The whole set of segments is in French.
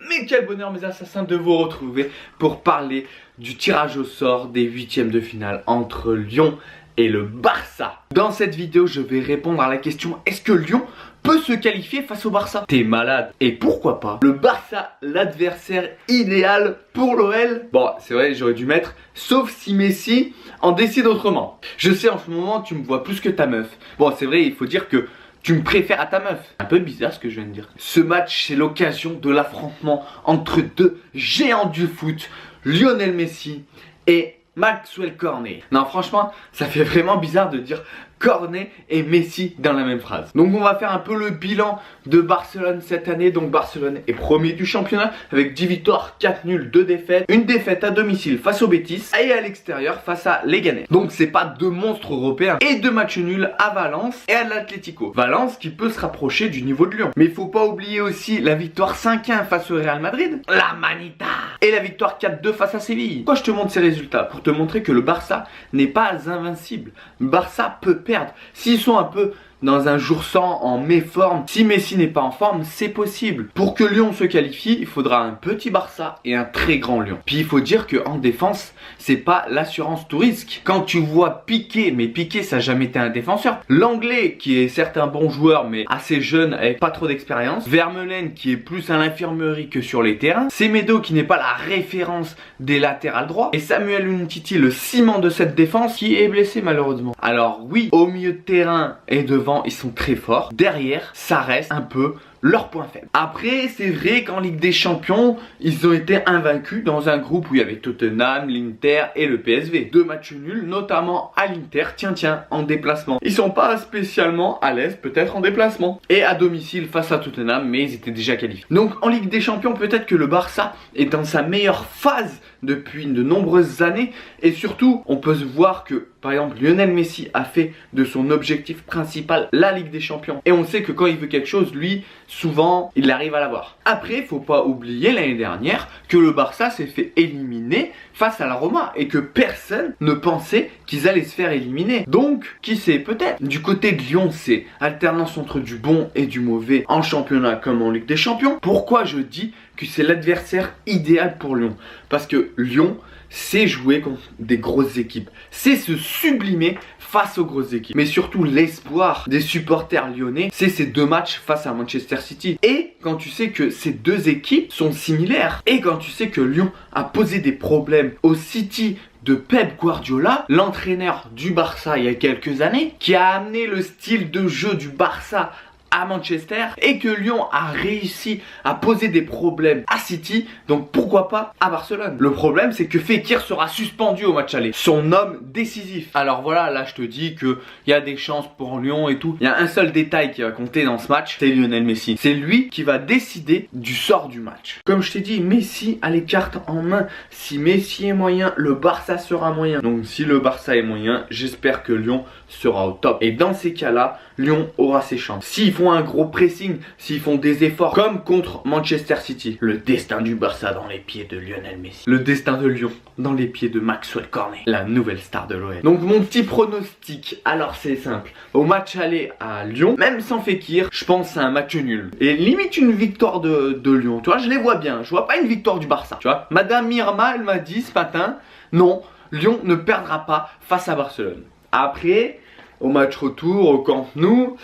mais quel bonheur mes assassins de vous retrouver pour parler du tirage au sort des huitièmes de finale entre Lyon et le Barça. Dans cette vidéo, je vais répondre à la question: est-ce que Lyon peut se qualifier face au Barça? T'es malade. Et pourquoi pas? Le Barça, l'adversaire idéal pour l'OL. Bon, c'est vrai, j'aurais dû mettre sauf si Messi en décide autrement. Je sais, en ce moment, tu me vois plus que ta meuf. Bon, c'est vrai, il faut dire que tu me préfères à ta meuf. Un peu bizarre ce que je viens de dire. Ce match, c'est l'occasion de l'affrontement entre deux géants du foot, Lionel Messi et Maxwell Cornet. Non, franchement, ça fait vraiment bizarre de dire Cornet et Messi dans la même phrase. Donc on va faire un peu le bilan de Barcelone cette année. Donc Barcelone est premier du championnat avec 10 victoires, 4 nuls, 2 défaites. Une défaite à domicile face au Betis et à l'extérieur face à Leganés. Donc c'est pas deux monstres européens. Et 2 matchs nuls à Valence et à l'Atlético. Valence qui peut se rapprocher du niveau de Lyon. Mais il faut pas oublier aussi la victoire 5-1 face au Real Madrid. La Manita. Et la victoire 4-2 face à Séville. Pourquoi je te montre ces résultats? Pour te montrer que le Barça n'est pas invincible. Le Barça peut perdre. S'ils sont un peu dans un jour sans, en méforme, si Messi n'est pas en forme, c'est possible. Pour que Lyon se qualifie, il faudra un petit Barça et un très grand Lyon. Puis il faut dire qu'en défense, c'est pas l'assurance tout risque. Quand tu vois Piqué, mais Piqué ça n'a jamais été un défenseur. L'anglais qui est certes un bon joueur mais assez jeune avec pas trop d'expérience. Vermeulen qui est plus à l'infirmerie que sur les terrains. Semedo qui n'est pas la référence des latérales droits. Et Samuel Umtiti, le ciment de cette défense, qui est blessé malheureusement. Alors oui, au milieu de terrain et devant, ils sont très forts. Derrière, ça reste un peu leur point faible. Après, c'est vrai qu'en Ligue des Champions, ils ont été invaincus dans un groupe où il y avait Tottenham, l'Inter et le PSV. 2 matchs nuls, notamment à l'Inter, tiens, en déplacement. Ils sont pas spécialement à l'aise, peut-être en déplacement. Et à domicile face à Tottenham, mais ils étaient déjà qualifiés. Donc en Ligue des Champions, peut-être que le Barça est dans sa meilleure phase depuis de nombreuses années. Et surtout, on peut se voir que, par exemple, Lionel Messi a fait de son objectif principal la Ligue des Champions. Et on sait que quand il veut quelque chose, lui, souvent, il arrive à l'avoir. Après, faut pas oublier l'année dernière que le Barça s'est fait éliminer face à la Roma et que personne ne pensait qu'ils allaient se faire éliminer. Donc, qui sait, peut-être. Du côté de Lyon, c'est alternance entre du bon et du mauvais en championnat comme en Ligue des Champions. Pourquoi je dis que c'est l'adversaire idéal pour Lyon? Parce que Lyon sait jouer contre des grosses équipes, c'est se sublimer face aux grosses équipes. Mais surtout l'espoir des supporters lyonnais, c'est ces 2 matchs face à Manchester City. Et quand tu sais que ces 2 équipes sont similaires, et quand tu sais que Lyon a posé des problèmes au City de Pep Guardiola, l'entraîneur du Barça il y a quelques années, qui a amené le style de jeu du Barça à Manchester, et que Lyon a réussi à poser des problèmes à City, donc pourquoi pas à Barcelone. Le problème c'est que Fekir sera suspendu au match aller, son homme décisif. Alors voilà, là je te dis que il y a des chances pour Lyon et tout. Il y a un seul détail qui va compter dans ce match, c'est Lionel Messi. C'est lui qui va décider du sort du match. Comme je t'ai dit, Messi a les cartes en main. Si Messi est moyen, le Barça sera moyen. Donc si le Barça est moyen, j'espère que Lyon sera au top. Et dans ces cas-là, Lyon aura ses chances. S'ils font un gros pressing, s'ils font des efforts comme contre Manchester City, le destin du Barça dans les pieds de Lionel Messi, le destin de Lyon dans les pieds de Maxwell Cornet, la nouvelle star de l'OL. Donc mon petit pronostic, alors c'est simple. Au match aller à Lyon, même sans Fekir, je pense à un match nul. Et limite une victoire de Lyon. Tu vois, je les vois bien. Je vois pas une victoire du Barça. Tu vois, Madame Mirma, elle m'a dit ce matin, non, Lyon ne perdra pas face à Barcelone. Après, au match retour, au Camp Nou,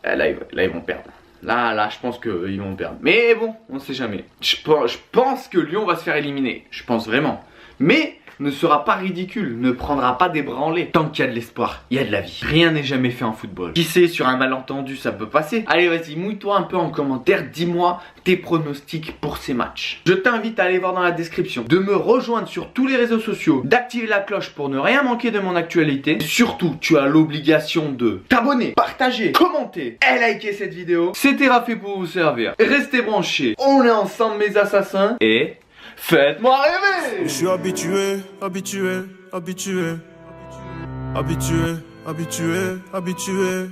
là ils vont perdre. Là, je pense qu'ils vont perdre. Mais bon, on sait jamais. Je pense que Lyon va se faire éliminer. Je pense vraiment. Mais ne sera pas ridicule, ne prendra pas des branlées. Tant qu'il y a de l'espoir, il y a de la vie. Rien n'est jamais fait en football. Qui sait, sur un malentendu, ça peut passer. Allez, vas-y, mouille-toi un peu en commentaire. Dis-moi tes pronostics pour ces matchs. Je t'invite à aller voir dans la description, de me rejoindre sur tous les réseaux sociaux, d'activer la cloche pour ne rien manquer de mon actualité. Surtout, tu as l'obligation de t'abonner, partager, commenter et liker cette vidéo. C'était Raph pour vous servir. Restez branchés. On est ensemble, mes assassins. Et faites-moi rêver! Je suis habitué, habitué, habitué, habitué, habitué, habitué.